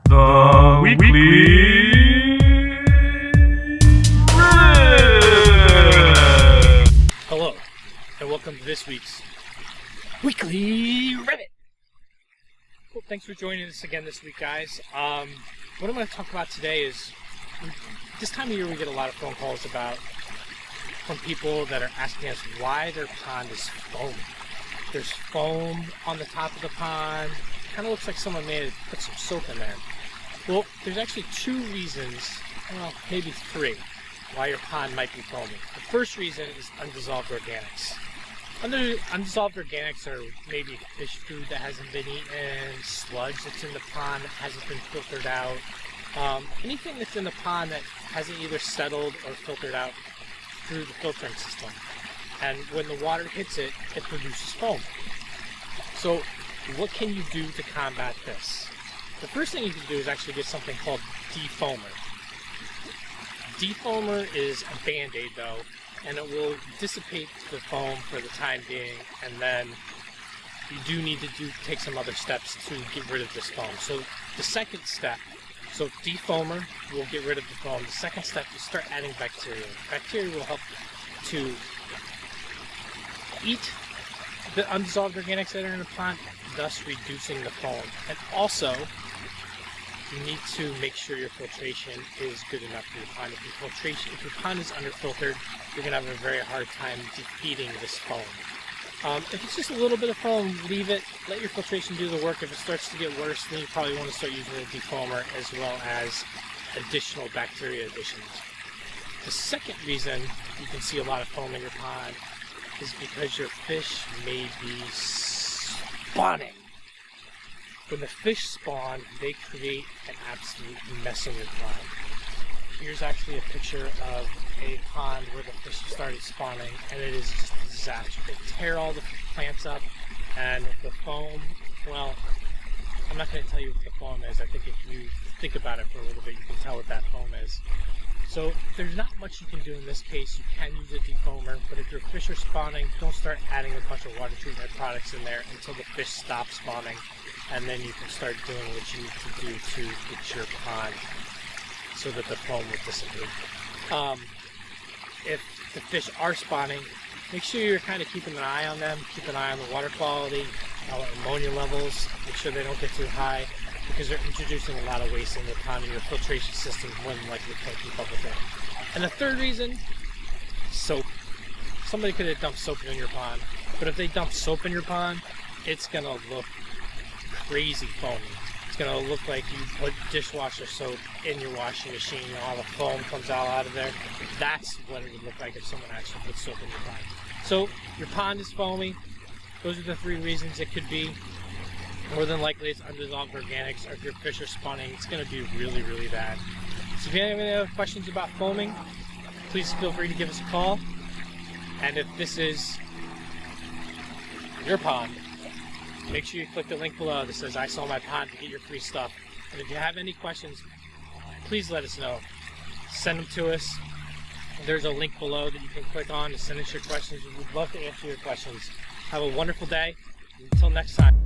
The Weekly Ribbit. Hello, and welcome to this week's Weekly Ribbit. Cool, thanks for joining us again this week, guys. What I'm going to talk about today is, this time of year we get a lot of phone calls from people that are asking us why their pond is foamy. There's foam on the top of the pond. Kind of looks like someone may have put some soap in there. Well, there's actually two reasons, well, maybe three, why your pond might be foamy. The first reason is undissolved organics. Undissolved organics are maybe fish food that hasn't been eaten, sludge that's in the pond that hasn't been filtered out, anything that's in the pond that hasn't either settled or filtered out through the filtering system. And when the water hits it, it produces foam. So what can you do to combat this? The first thing you can do is actually get something called defoamer. Defoamer is a band-aid though, and it will dissipate the foam for the time being, and then you do need to take some other steps to get rid of this foam. So the second step, so defoamer will get rid of the foam. The second step is start adding bacteria. Bacteria will help to eat the undissolved organics that are in the pond, thus reducing the foam. And also, you need to make sure your filtration is good enough for your pond. If your pond is underfiltered, you're going to have a very hard time defeating this foam. If it's just a little bit of foam, leave it, let your filtration do the work. If it starts to get worse, then you probably want to start using a defoamer as well as additional bacteria additions. The second reason you can see a lot of foam in your pond is because your fish may be spawning. When the fish spawn, they create an absolute mess in your pond. Here's actually a picture of a pond where the fish started spawning, and it is just a disaster. They tear all the plants up, and the foam, well, I'm not going to tell you what the foam is. I think if you think about it for a little bit, you can tell what that foam is. So there's not much you can do in this case. You can use a defoamer, but if your fish are spawning, don't start adding a bunch of water treatment products in there until the fish stop spawning, and then you can start doing what you need to do to get your pond so that the foam will dissipate. If the fish are spawning, make sure you're kind of keeping an eye on them, keep an eye on the water quality, ammonia levels, make sure they don't get too high, because they're introducing a lot of waste in the pond, and your filtration system more than likely can't keep up with it. And the third reason, soap. Somebody could have dumped soap in your pond, but if they dump soap in your pond, it's going to look crazy foamy. It's going to look like you put dishwasher soap in your washing machine and all the foam comes out of there. That's what it would look like if someone actually put soap in your pond. So your pond is foamy. Those are the three reasons it could be. More than likely it's undissolved organics, or if your fish are spawning, it's going to be really, really bad. So if you have any other questions about foaming, please feel free to give us a call. And if this is your pond, make sure you click the link below that says I saw my pond to get your free stuff. And if you have any questions, please let us know. Send them to us. There's a link below that you can click on to send us your questions. We'd love to answer your questions. Have a wonderful day. Until next time.